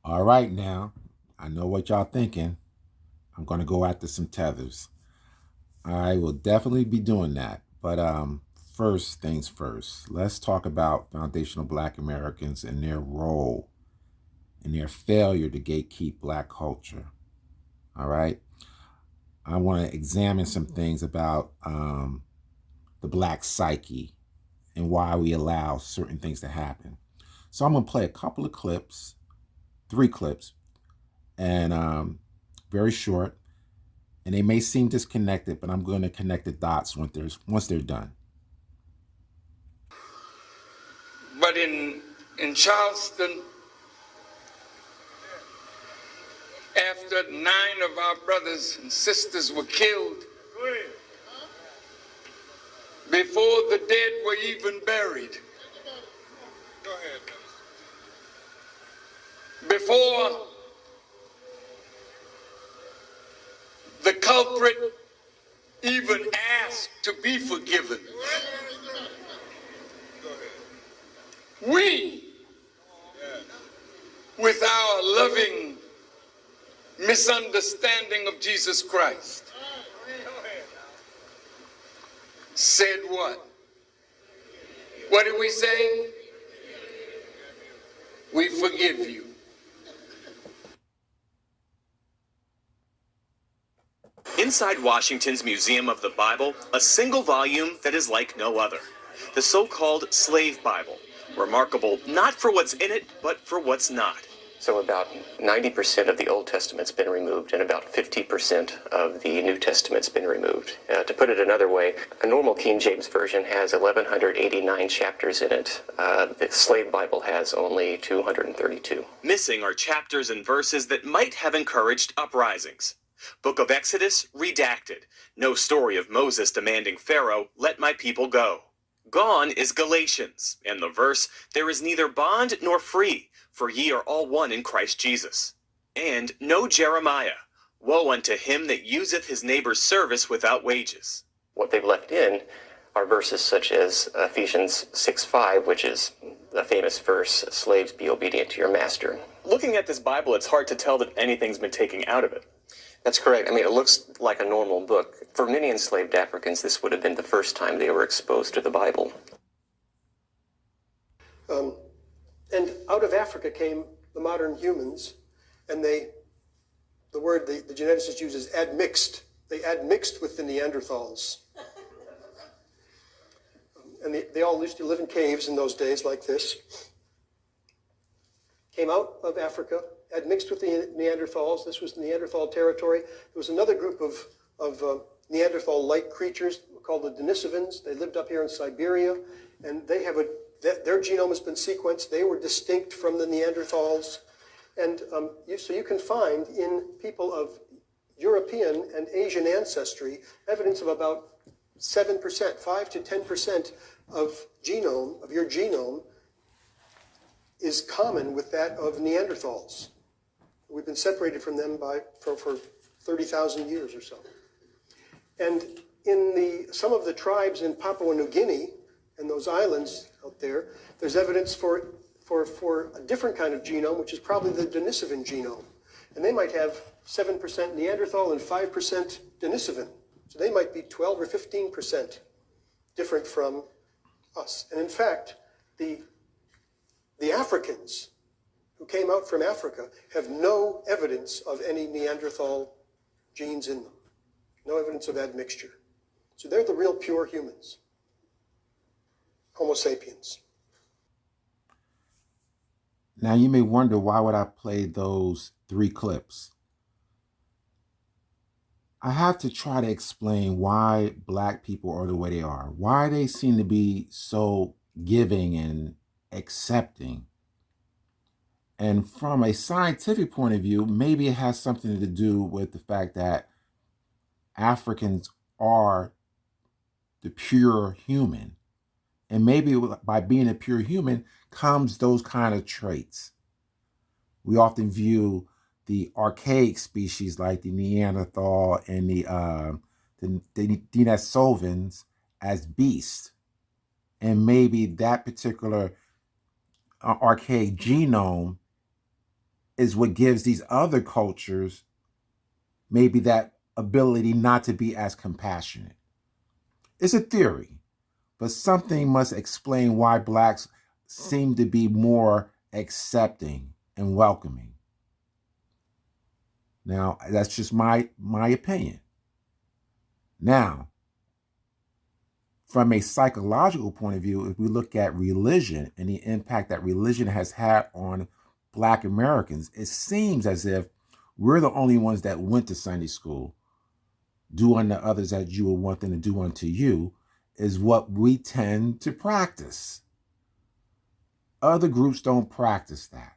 All right, now, I know what y'all thinking. I'm going to go after some tethers. I will definitely be doing that. But first things first, let's talk about foundational Black Americans and their role and their failure to gatekeep Black culture. All right. I want to examine some things about the Black psyche and why we allow certain things to happen. So I'm going to play a couple of clips, 3 clips, and very short. And they may seem disconnected, but I'm going to connect the dots once they're done. But in Charleston, after 9 of our brothers and sisters were killed, before the dead were even buried, before the culprit even asked to be forgiven, we, with our loving misunderstanding of Jesus Christ, said what? What did we say? We forgive you. Inside Washington's Museum of the Bible, a single volume that is like no other. The so-called Slave Bible. Remarkable not for what's in it, but for what's not. So about 90% of the Old Testament's been removed and about 50% of the New Testament's been removed. To put it another way, a normal King James Version has 1,189 chapters in it. The Slave Bible has only 232. Missing are chapters and verses that might have encouraged uprisings. Book of Exodus, redacted. No story of Moses demanding Pharaoh, let my people go. Gone is Galatians, and the verse, there is neither bond nor free, for ye are all one in Christ Jesus. And no Jeremiah, woe unto him that useth his neighbor's service without wages. What they've left in are verses such as Ephesians 6:5, which is the famous verse, slaves, be obedient to your master. Looking at this Bible, it's hard to tell that anything's been taken out of it. That's correct. I mean, it looks like a normal book. For many enslaved Africans, this would have been the first time they were exposed to the Bible. And out of Africa came the modern humans, and the word the geneticist uses, admixed. They admixed with the Neanderthals. And they all used to live in caves in those days like this. Came out of Africa, admixed with the Neanderthals. This was Neanderthal territory. There was another group of Neanderthal-like creatures called the Denisovans. They lived up here in Siberia, and they have their genome has been sequenced. They were distinct from the Neanderthals. And so you can find in people of European and Asian ancestry evidence of about 7%, 5 to 10% of your genome is common with that of Neanderthals. We've been separated from them for 30,000 years or so. And in some of the tribes in Papua New Guinea and those islands out there, there's evidence for a different kind of genome, which is probably the Denisovan genome. And they might have 7% Neanderthal and 5% Denisovan. So they might be 12 or 15% different from us. And in fact, the Africans who came out from Africa have no evidence of any Neanderthal genes in them. No evidence of admixture. So they're the real pure humans. Homo sapiens. Now you may wonder, why would I play those 3 clips? I have to try to explain why Black people are the way they are, why they seem to be so giving and accepting. And from a scientific point of view, maybe it has something to do with the fact that Africans are the pure human. And maybe by being a pure human comes those kind of traits. We often view the archaic species like the Neanderthal and the Denisovans as beasts. And maybe that particular archaic genome is what gives these other cultures maybe that ability not to be as compassionate. It's a theory, but something must explain why blacks seem to be more accepting and welcoming. Now, that's just my opinion. Now, from a psychological point of view, if we look at religion and the impact that religion has had on Black Americans, it seems as if we're the only ones that went to Sunday school. Do unto others as you would want them to do unto you is what we tend to practice. Other groups don't practice that.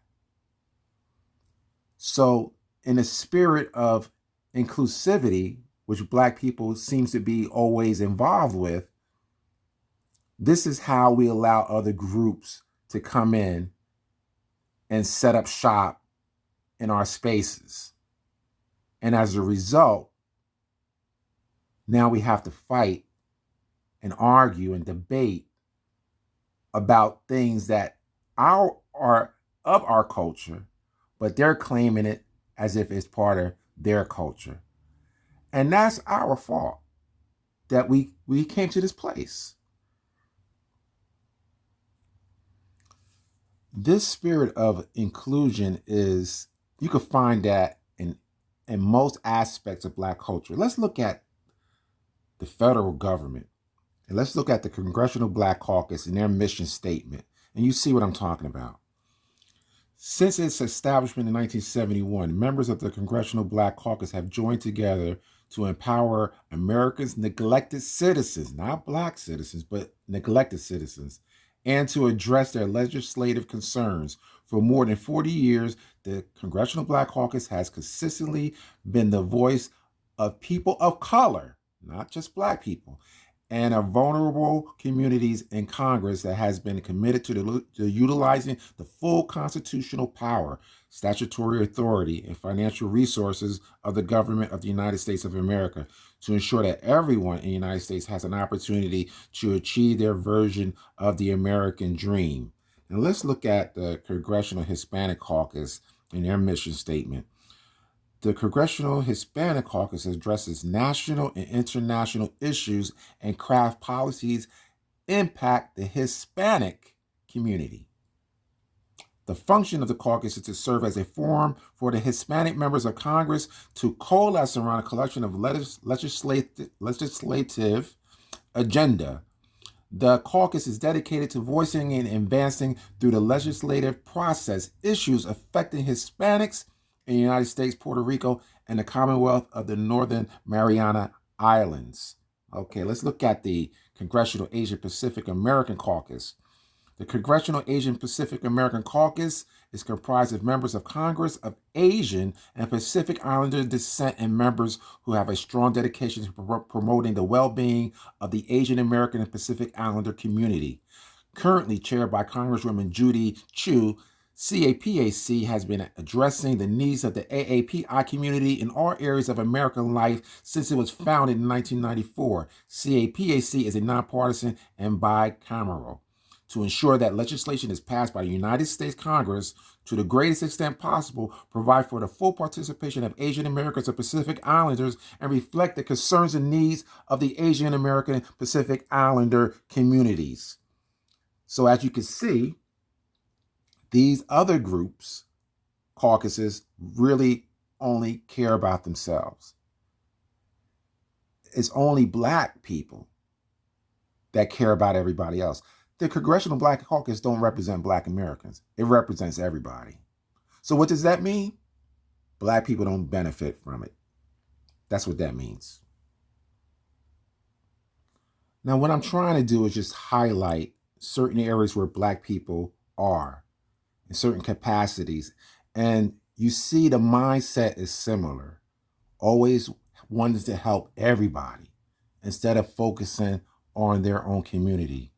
So in the spirit of inclusivity, which Black people seems to be always involved with, this is how we allow other groups to come in and set up shop in our spaces. And as a result, now we have to fight and argue and debate about things that are of our culture, but they're claiming it as if it's part of their culture. And that's our fault that we came to this place. This spirit of inclusion is, you can find that in most aspects of Black culture. Let's look at the federal government, and let's look at the Congressional Black Caucus and their mission statement, and you see what I'm talking about. Since its establishment in 1971, members of the Congressional Black Caucus have joined together to empower America's neglected citizens, not Black citizens, but neglected citizens, and to address their legislative concerns. For more than 40 years, the Congressional Black Caucus has consistently been the voice of people of color, not just Black people, and of vulnerable communities in Congress that has been committed to utilizing the full constitutional power, statutory authority, and financial resources of the government of the United States of America to ensure that everyone in the United States has an opportunity to achieve their version of the American dream. Now let's look at the Congressional Hispanic Caucus and their mission statement. The Congressional Hispanic Caucus addresses national and international issues and craft policies impact the Hispanic community. The function of the caucus is to serve as a forum for the Hispanic members of Congress to coalesce around a collection of legislative agenda. The caucus is dedicated to voicing and advancing through the legislative process issues affecting Hispanics in the United States, Puerto Rico, and the Commonwealth of the Northern Mariana Islands. Okay, let's look at the Congressional Asian Pacific American Caucus. The Congressional Asian Pacific American Caucus is comprised of members of Congress of Asian and Pacific Islander descent and members who have a strong dedication to promoting the well-being of the Asian American and Pacific Islander community. Currently chaired by Congresswoman Judy Chu, CAPAC has been addressing the needs of the AAPI community in all areas of American life since it was founded in 1994. CAPAC is a nonpartisan and bicameral to ensure that legislation is passed by the United States Congress to the greatest extent possible, provide for the full participation of Asian Americans and Pacific Islanders, and reflect the concerns and needs of the Asian American and Pacific Islander communities. So as you can see, these other groups, caucuses, really only care about themselves. It's only Black people that care about everybody else. The Congressional Black Caucus don't represent Black Americans. It represents everybody. So what does that mean? Black people don't benefit from it. That's what that means. Now, what I'm trying to do is just highlight certain areas where Black people are in certain capacities. And you see the mindset is similar. Always wanting to help everybody instead of focusing on their own community.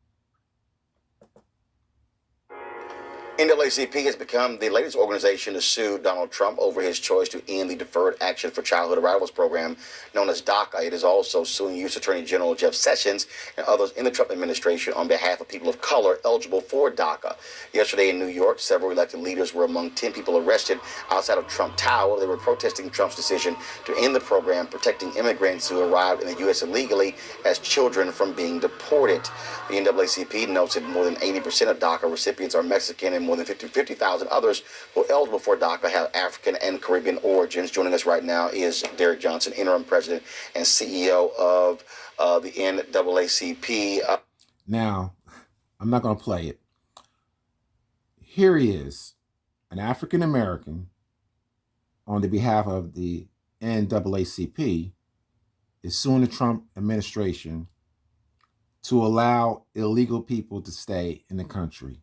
NAACP has become the latest organization to sue Donald Trump over his choice to end the Deferred Action for Childhood Arrivals program known as DACA. It is also suing U.S. Attorney General Jeff Sessions and others in the Trump administration on behalf of people of color eligible for DACA. Yesterday in New York, several elected leaders were among 10 people arrested outside of Trump Tower. They were protesting Trump's decision to end the program, protecting immigrants who arrived in the U.S. illegally as children from being deported. The NAACP notes that more than 80% of DACA recipients are Mexican, and more than 50,000 others who are eligible for DACA have African and Caribbean origins. Joining us right now is Derek Johnson, interim president and CEO of the NAACP. Now, I'm not going to play it. Here he is, an African American on the behalf of the NAACP is suing the Trump administration to allow illegal people to stay in the country.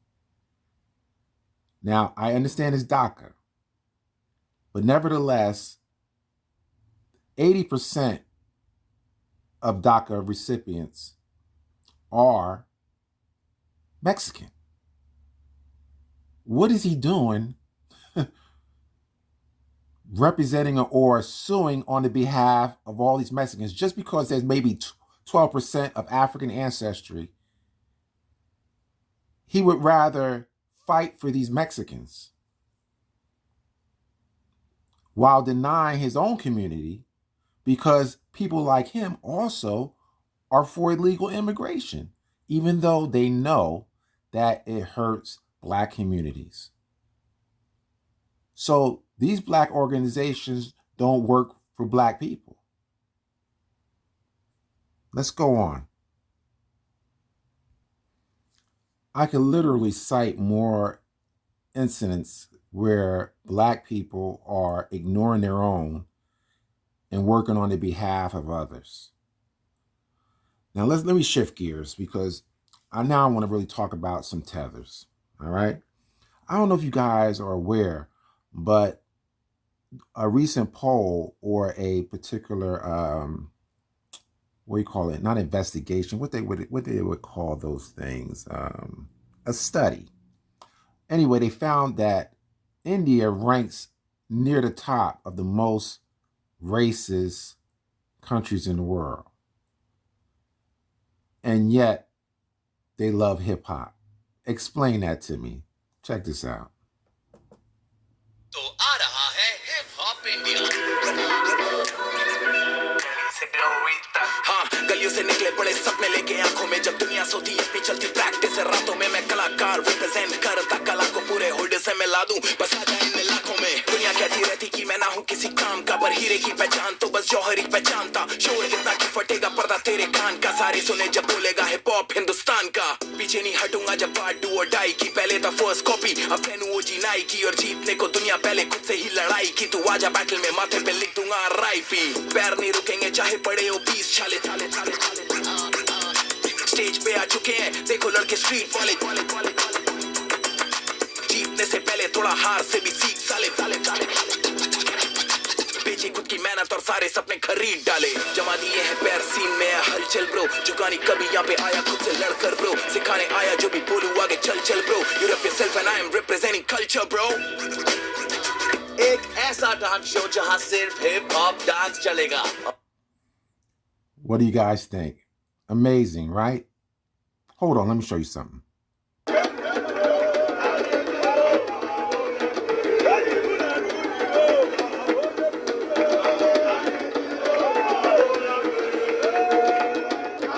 Now, I understand it's DACA, but nevertheless, 80% of DACA recipients are Mexican. What is he doing representing or suing on the behalf of all these Mexicans just because there's maybe 12% of African ancestry? He would rather fight for these Mexicans while denying his own community, because people like him also are for illegal immigration, even though they know that it hurts Black communities. So these Black organizations don't work for Black people. Let's go on. I could literally cite more incidents where Black people are ignoring their own and working on the behalf of others. Now let me shift gears, because I now want to really talk about some tethers. All right. I don't know if you guys are aware, but a recent poll or a particular what do you call it? Not investigation. What they would call those things? A study. Anyway, they found that India ranks near the top of the most racist countries in the world, and yet they love hip hop. Explain that to me. Check this out. तो आ रहा है hip hop India. हाँ, गलियों से निकले बड़े सपने लेके आंखों में जब दुनिया सोती अपनी चलती प्रैक्टिस है रातों में मैं कलाकार रिप्रेजेंट करता कला को पूरे होल्ड से मैं ला दूं बस आ जाए इन लाखों में। दुनिया कहती रहती कि मैं ना हूँ किसी काम का, पर हीरे की पहचान तो बस जौहरी पहचानता। शोर कितना की फटेगा पर्दा तेरे कान का, सारे सुने जब बोलेगा हिप हॉप हिंदुस्तान का। पीछे नहीं हटूंगा जब पार्ट डू और डाई की, पहले था फर्स्ट कॉपी अब पहनूं ओजी नाई की, और जीतने को दुनिया पहले खुद से ही लड़ाई की। तू आजा बैटल में माथे पे लिख दूंगा राइफी, पैर नहीं रुकेंगे चाहे पड़े ओ 20 छाले छाले छाले छाले। स्टेज पे आ चुके हैं देखो लड़के स्ट्रीट वाले, जीतने से पहले थोड़ा हार से भी सीख साले साले साले। बेची खुद की मेहनत और सारे सपने खरीद डाले, जमा दिए हैं पैर सीन में हलचल ब्रो। झुकानी कभी यहाँ पे आया खुद से लड़कर ब्रो, सिखाने आया जो भी बोलूं आगे चल चल bro. Europe yourself and I am representing culture bro. एक ऐसा डांस शो जहां सिर्फ हिप हॉप डांस चलेगा। What do you guys think? Amazing, right? Hold on, let me show you something.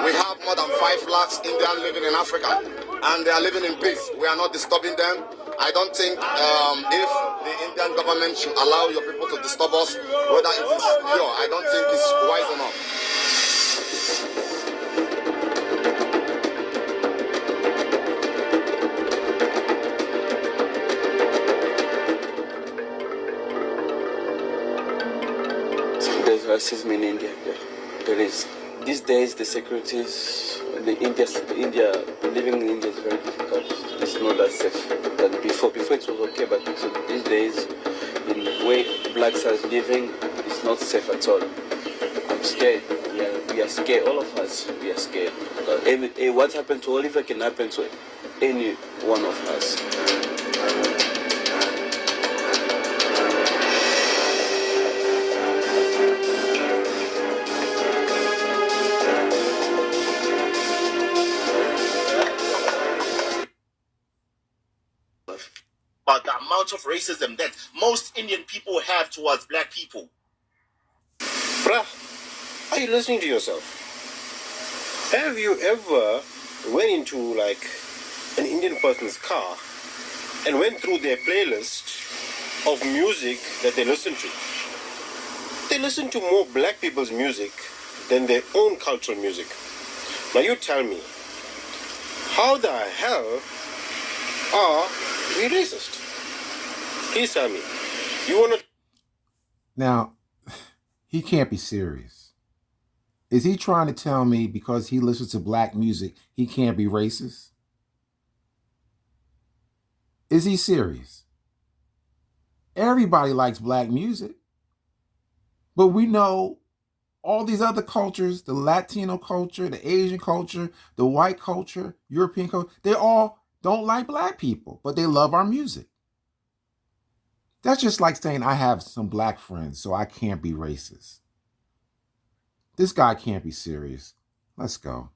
We have more than 5 lakhs Indians living in Africa, and they are living in peace. We are not disturbing them. I don't think if the Indian government should allow your people to disturb us, whether it is pure, I don't think it's wise enough. There's racism in India. There is. These days, the securities, India, living in India is very difficult. It's not that safe than before. Before it was okay, but these days, in the way blacks are living, it's not safe at all. I'm scared. We are scared. All of us, we are scared. What happened to Oliver can happen to any one of us. racism that most Indian people have towards black people. Bruh, are you listening to yourself? Have you ever went into like an Indian person's car and went through their playlist of music that they listen to? They listen to more black people's music than their own cultural music. Now you tell me, how the hell are we racist? Please tell me. You want to... Now, he can't be serious. Is he trying to tell me because he listens to black music, he can't be racist? Is he serious? Everybody likes black music. But we know all these other cultures, the Latino culture, the Asian culture, the white culture, European culture, they all don't like black people, but they love our music. That's just like saying I have some black friends, so I can't be racist. This guy can't be serious. Let's go.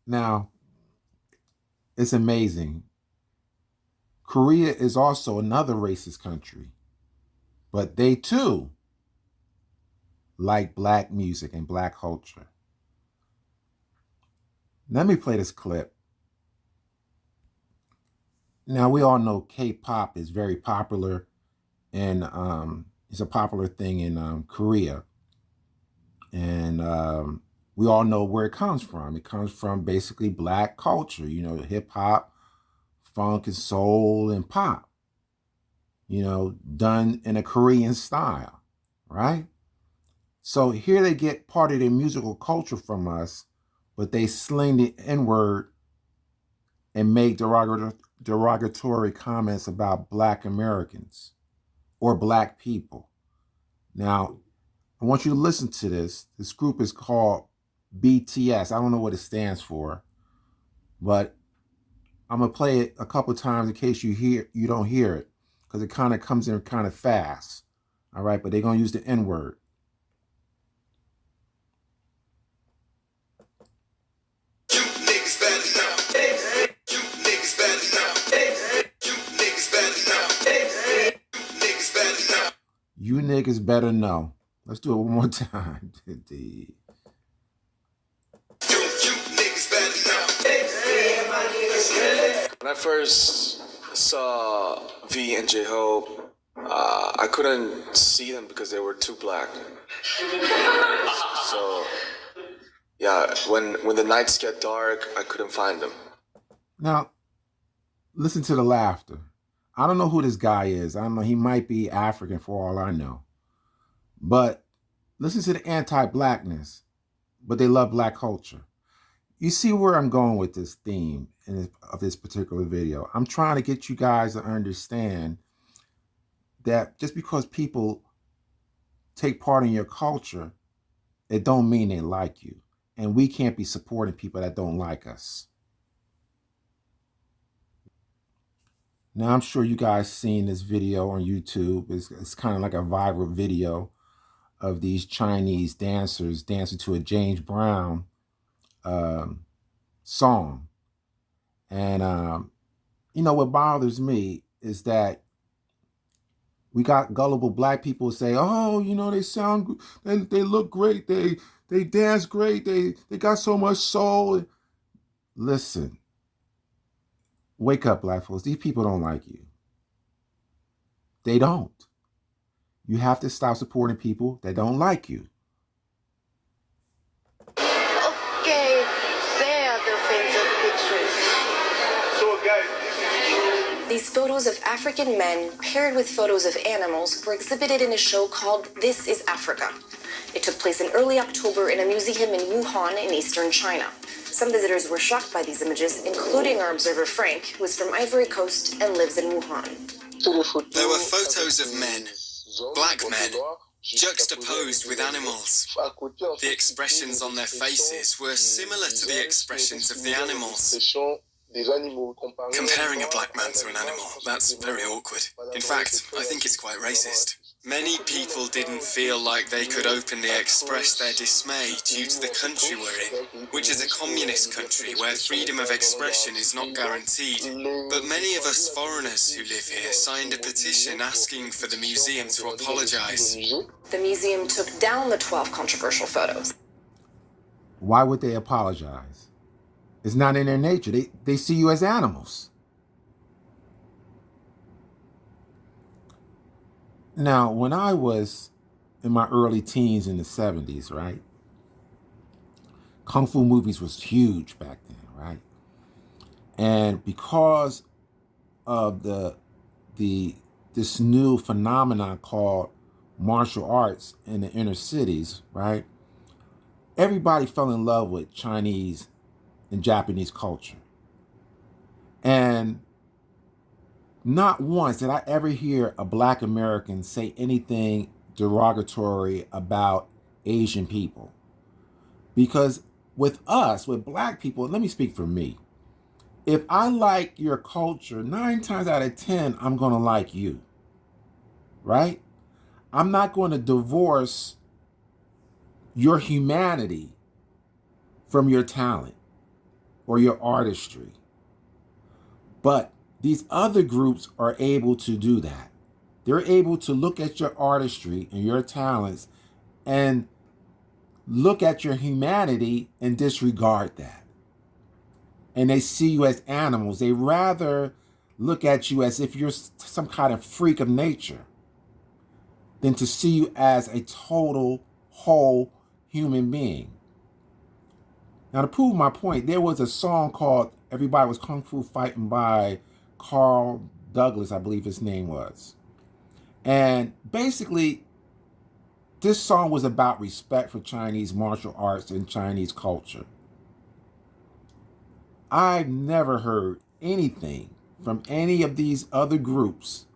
Now, it's amazing. Korea is also another racist country, but they too like black music and black culture. Let me play this clip. Now, we all know K-pop is very popular, and it's a popular thing in Korea. And we all know where it comes from. It comes from basically black culture, you know, hip hop, funk and soul and pop, you know, done in a Korean style, right? So here they get part of their musical culture from us, but they sling the N-word and make derogatory comments about black Americans or black people. Now, I want you to listen to this. This group is called BTS. I don't know what it stands for, but I'm gonna play it a couple times in case you don't hear it, because it kind of comes in kind of fast. All right, but they're gonna use the N-word. You niggas better know. You niggas better know. You niggas better know. You niggas better know. You niggas better know. Let's do it one more time. When I first saw V and J-Hope, I couldn't see them because they were too black. So, yeah, when the nights get dark, I couldn't find them. Now, listen to the laughter. I don't know who this guy is. I don't know. He might be African for all I know. But listen to the anti-blackness. But they love black culture. You see where I'm going with this theme of this particular video. I'm trying to get you guys to understand that just because people take part in your culture, it don't mean they like you. And we can't be supporting people that don't like us. Now, I'm sure you guys seen this video on YouTube. It's kind of like a viral video of these Chinese dancers dancing to a James Brown song. And, you know, what bothers me is that we got gullible black people say, oh, you know, they sound, they look great. They dance great. They got so much soul. Listen, wake up, black folks. These people don't like you. They don't. You have to stop supporting people that don't like you. Okay, there are the offensive pictures. So guys, this is These photos of African men paired with photos of animals were exhibited in a show called This is Africa. It took place in early October in a museum in Wuhan in eastern China. Some visitors were shocked by these images, including our observer Frank, who is from Ivory Coast and lives in Wuhan. There were photos of men, black men, juxtaposed with animals. The expressions on their faces were similar to the expressions of the animals. Comparing a black man to an animal, that's very awkward. In fact, I think it's quite racist. Many people didn't feel like they could openly express their dismay due to the country we're in, which is a communist country where freedom of expression is not guaranteed. But many of us foreigners who live here signed a petition asking for the museum to apologize. The museum took down the 12 controversial photos. Why would they apologize? It's not in their nature. They see you as animals. Now, when I was in my early teens in the 70s, right? Kung Fu movies was huge back then, right? And because of this new phenomenon called martial arts in the inner cities, right? Everybody fell in love with Chinese and Japanese culture. And not once did I ever hear a black American say anything derogatory about Asian people. Because with us, with black people, let me speak for me. If I like your culture, 9 times out of 10, I'm going to like you. Right? I'm not going to divorce your humanity from your talent or your artistry. But these other groups are able to do that. They're able to look at your artistry and your talents and look at your humanity and disregard that. And they see you as animals. They rather look at you as if you're some kind of freak of nature than to see you as a total, whole human being. Now, to prove my point, there was a song called Everybody Was Kung Fu Fighting by Carl Douglas, I believe his name was. And basically, this song was about respect for Chinese martial arts and Chinese culture. I've never heard anything from any of these other groups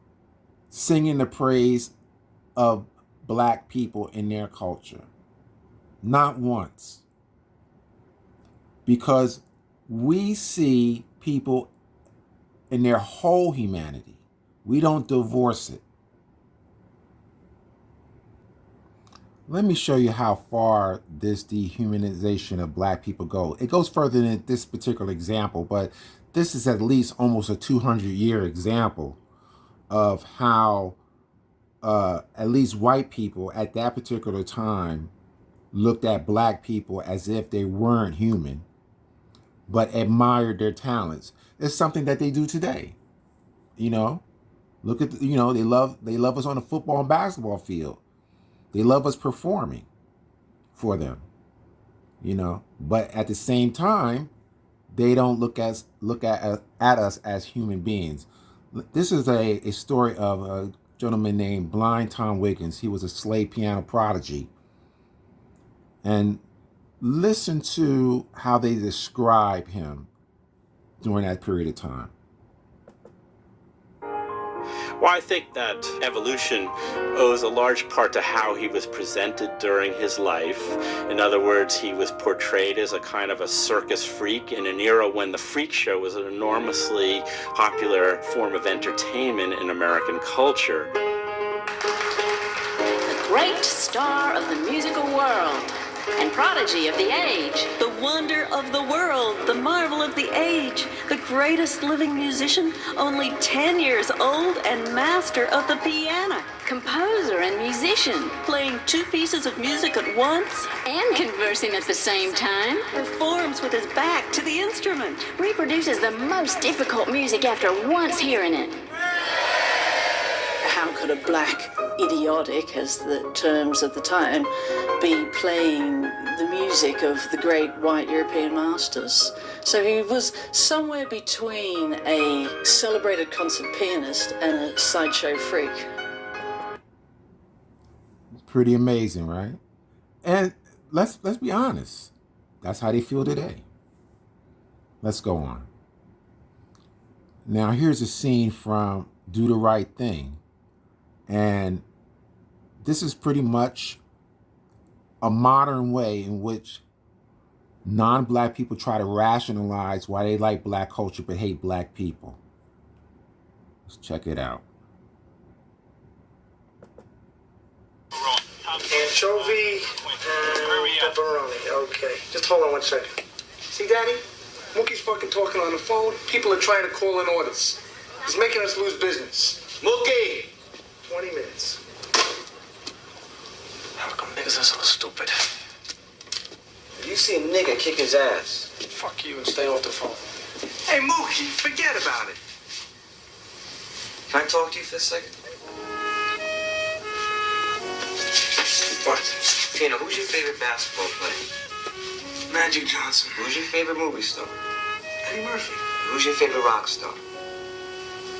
singing the praise of black people in their culture. Not once. Because we see people in their whole humanity. We don't divorce it. Let me show you how far this dehumanization of black people goes. It goes further than this particular example, but this is at least almost a 200-year example of how at least white people at that particular time looked at black people as if they weren't human, but admired their talents. It's something that they do today. You know, look at, they love us on the football and basketball field. They love us performing for them, but at the same time, they don't look at us as human beings. This is a story of a gentleman named Blind Tom Wiggins. He was a slave piano prodigy. And listen to how they describe him during that period of time. Well, I think that evolution owes a large part to how he was presented during his life. In other words, he was portrayed as a kind of a circus freak in an era when the freak show was an enormously popular form of entertainment in American culture. The great star of the musical world and prodigy of the age, the wonder of the world, the marvel of the age, the greatest living musician, only 10 years old and master of the piano, composer and musician, playing 2 pieces of music at once and conversing at the same time, performs with his back to the instrument, reproduces the most difficult music after once hearing it. how could a black idiotic, as the terms of the time, be playing the music of the great white European masters? So he was somewhere between a celebrated concert pianist and a sideshow freak. Pretty amazing, right? And let's be honest. That's how they feel today. Let's go on. Now here's a scene from Do the Right Thing. And this is pretty much a modern way in which non-black people try to rationalize why they like black culture but hate black people. Let's check it out. Anchovy and pepperoni. Okay. Just hold on one second. See, Daddy? Mookie's fucking talking on the phone. People are trying to call in orders. He's making us lose business. Mookie! 20 minutes. How come niggas are so stupid? If you see a nigga, kick his ass. Fuck you and stay off the phone. Hey, Mookie, forget about it. Can I talk to you for a second? What? Pino, who's your favorite basketball player? Magic Johnson. Who's your favorite movie star? Eddie Murphy. Who's your favorite rock star?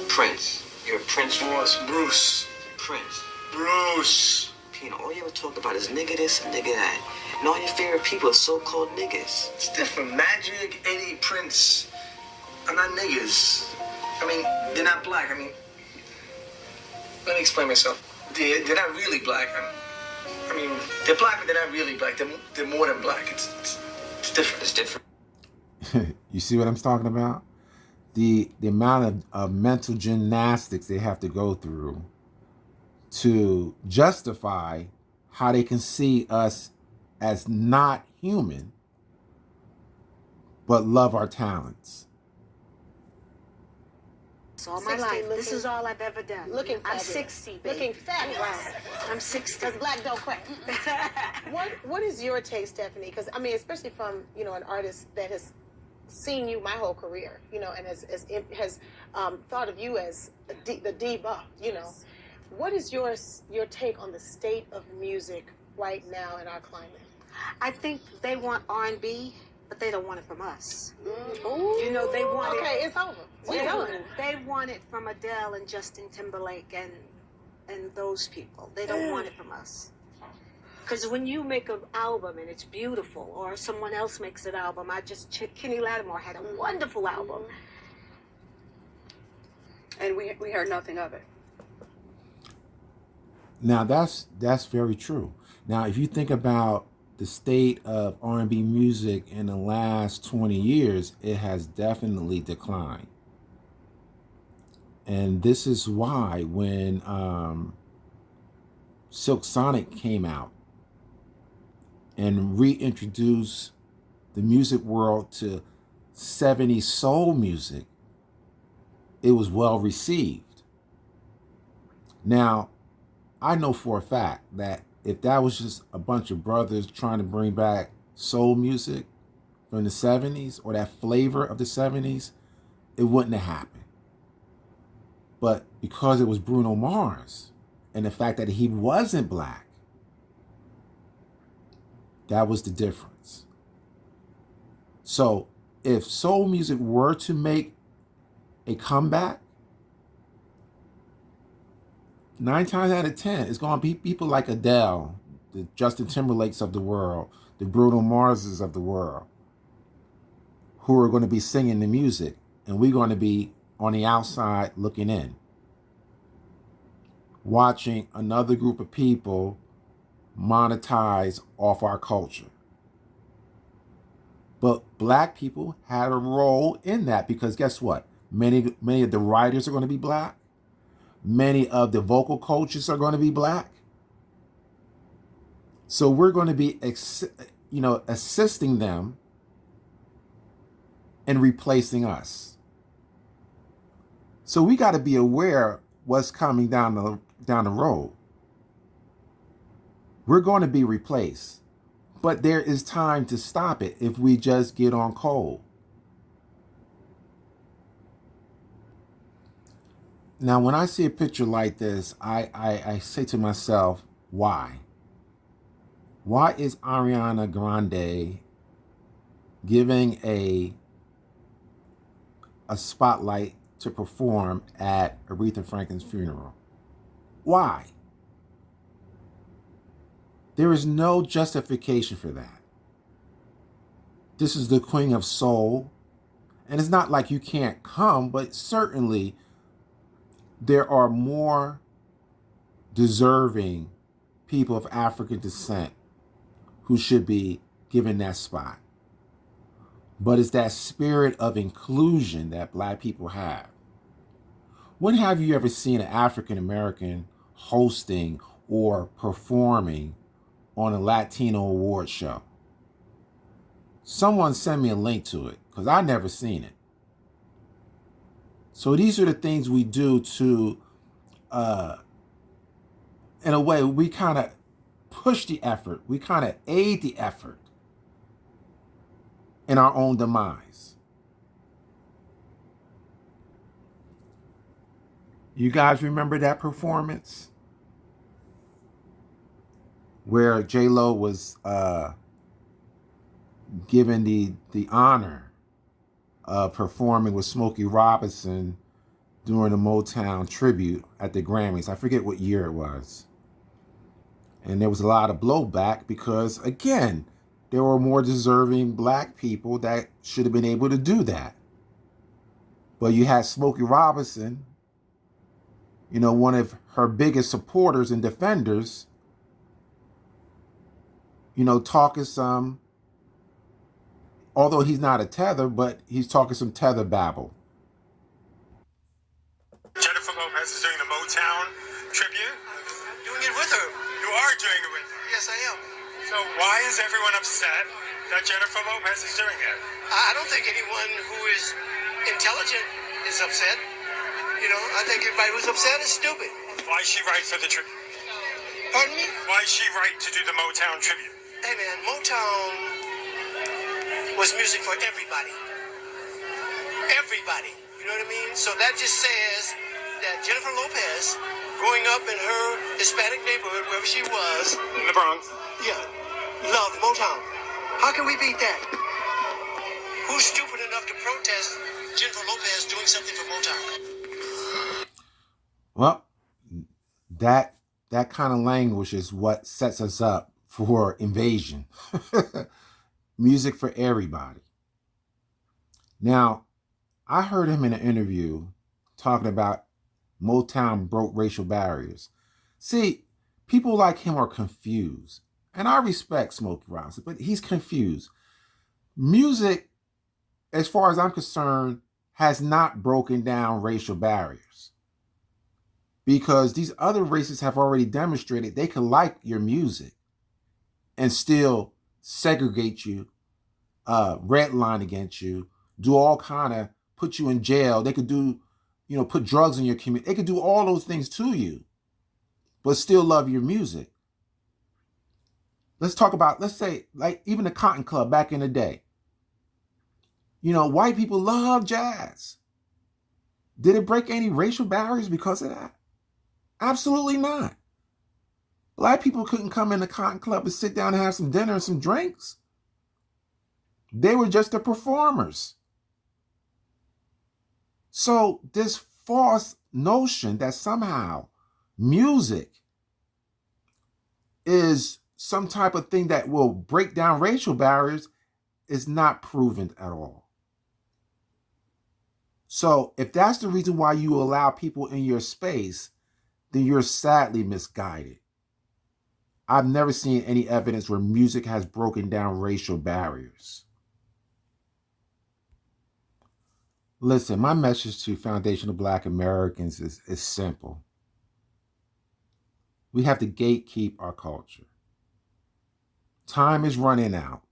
Prince. You're a Prince fan? Bruce. Prince. Bruce. Pino, all you ever talk about is nigga this and nigga that. And all your favorite people are so-called niggas. It's different. Magic, Eddie, Prince are not niggas. I mean, they're not black. I mean, let me explain myself. They're not really black. I mean, they're black, but they're not really black. They're more than black. It's different. It's different. You see what I'm talking about? The amount of mental gymnastics they have to go through to justify how they can see us as not human, but love our talents. All my life. This is all I've ever done. Looking I'm fabulous. 60, baby. Looking fabulous. Wow. I'm 60. Because black don't crack. What is your take, Stephanie? Because, I mean, especially from, an artist that has seen you my whole career, and has thought of you as the diva, What is your take on the state of music right now in our climate? I think they want R&B, but they don't want it from us. Ooh. They want it. Okay, it's over. We're done. They want it from Adele and Justin Timberlake and those people. They don't want it from us. Because when you make an album and it's beautiful, or someone else makes an album, Kenny Lattimore had a wonderful album. And we heard nothing of it. Now that's very true. Now if you think about the state of R&B music in the last 20 years, it has definitely declined. And this is why when Silk Sonic came out and reintroduced the music world to 70s soul music, it was well received. Now, I know for a fact that if that was just a bunch of brothers trying to bring back soul music from the 70s or that flavor of the 70s, it wouldn't have happened. But because it was Bruno Mars and the fact that he wasn't black, that was the difference. So if soul music were to make a comeback, 9 times out of 10, it's going to be people like Adele, the Justin Timberlakes of the world, the Bruno Marses of the world, who are going to be singing the music, and we're going to be on the outside looking in, watching another group of people monetize off our culture. But black people had a role in that because guess what? Many of the writers are going to be black. Many of the vocal coaches are going to be black. So we're going to be, assisting them and replacing us. So we got to be aware what's coming down the road. We're going to be replaced, but there is time to stop it if we just get on cold. Now, when I see a picture like this, I say to myself, why? Why is Ariana Grande giving a spotlight to perform at Aretha Franklin's funeral? Why? There is no justification for that. This is the Queen of Soul. And it's not like you can't come, but certainly there are more deserving people of African descent who should be given that spot. But it's that spirit of inclusion that Black people have. When have you ever seen an African American hosting or performing on a Latino award show? Someone send me a link to it, because I've never seen it. So these are the things we do to, in a way, we kind of push the effort. We kind of aid the effort in our own demise. You guys remember that performance? Where J-Lo was given the honor of performing with Smokey Robinson during the Motown tribute at the Grammys. I forget what year it was. And there was a lot of blowback because, again, there were more deserving Black people that should have been able to do that. But you had Smokey Robinson, you know, one of her biggest supporters and defenders, you know, talking some, although he's not a tether, but he's talking some tether babble. Jennifer Lopez is doing the Motown tribute. Doing it with her. You are doing it with her. Yes, I am. So why is everyone upset that Jennifer Lopez is doing it? I don't think anyone who is intelligent is upset. You know, I think everybody who's upset is stupid. Why is she right for the tribute? Pardon me? Why is she right to do the Motown tribute? Hey man, Motown was music for everybody. Everybody. You know what I mean? So that just says that Jennifer Lopez, growing up in her Hispanic neighborhood, wherever she was. In the Bronx. Yeah. Loved Motown. How can we beat that? Who's stupid enough to protest Jennifer Lopez doing something for Motown? Well, that kind of language is what sets us up for invasion. Music for everybody. Now, I heard him in an interview talking about Motown broke racial barriers. See, people like him are confused. And I respect Smokey Robinson, but he's confused. Music, as far as I'm concerned, has not broken down racial barriers. Because these other races have already demonstrated they can like your music and still segregate you, redline against you, do all kind of, put you in jail. They could do, you know, put drugs in your community. They could do all those things to you, but still love your music. Let's talk about, let's say, like even the Cotton Club back in the day. You know, white people love jazz. Did it break any racial barriers because of that? Absolutely not. Black people couldn't come in the Cotton Club and sit down and have some dinner and some drinks. They were just the performers. So this false notion that somehow music is some type of thing that will break down racial barriers is not proven at all. So if that's the reason why you allow people in your space, then you're sadly misguided. I've never seen any evidence where music has broken down racial barriers. Listen, my message to foundational Black Americans is simple. We have to gatekeep our culture. Time is running out.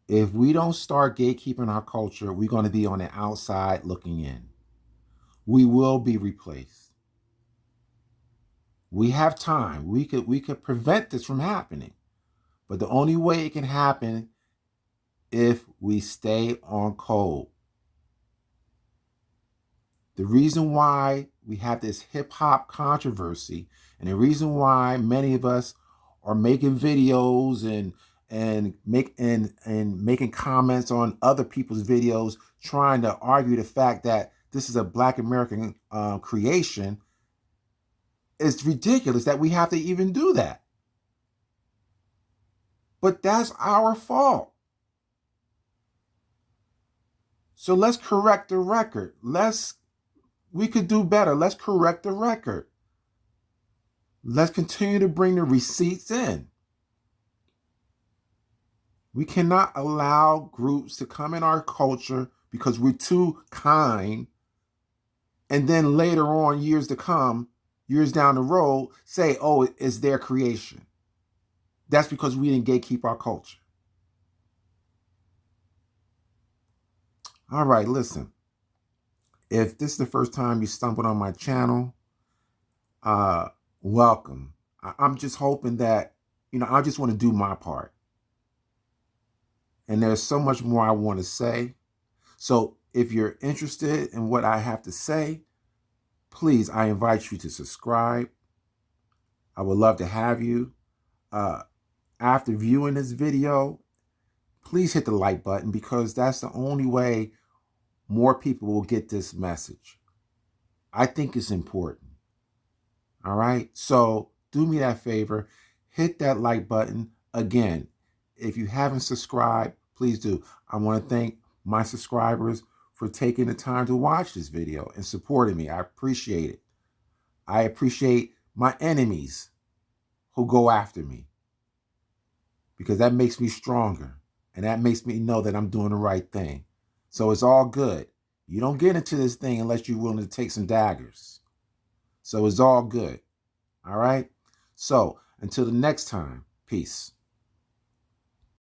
If we don't start gatekeeping our culture, we're going to be on the outside looking in. We will be replaced. We have time. We could prevent this from happening. But the only way it can happen if we stay on code. The reason why we have this hip hop controversy, and the reason why many of us are making videos and making comments on other people's videos, trying to argue the fact that this is a Black American creation, it's ridiculous that we have to even do that. But that's our fault. So let's correct the record. We could do better. Let's correct the record. Let's continue to bring the receipts in. We cannot allow groups to come in our culture because we're too kind, and then later on, years to come, years down the road, say, oh, it's their creation. That's because we didn't gatekeep our culture. All right, listen. If this is the first time you stumbled on my channel, welcome. I'm just hoping that, I just want to do my part. And there's so much more I want to say. So if you're interested in what I have to say, please, I invite you to subscribe. I would love to have you. After viewing this video, please hit the like button, because that's the only way more people will get this message. I think it's important. All right? So do me that favor. Hit that like button. Again, if you haven't subscribed, please do. I want to thank my subscribers for taking the time to watch this video and supporting me. I appreciate it. I appreciate my enemies who go after me, because that makes me stronger, and that makes me know that I'm doing the right thing. So it's all good. You don't get into this thing unless you're willing to take some daggers. So it's all good. All right? So until the next time, peace.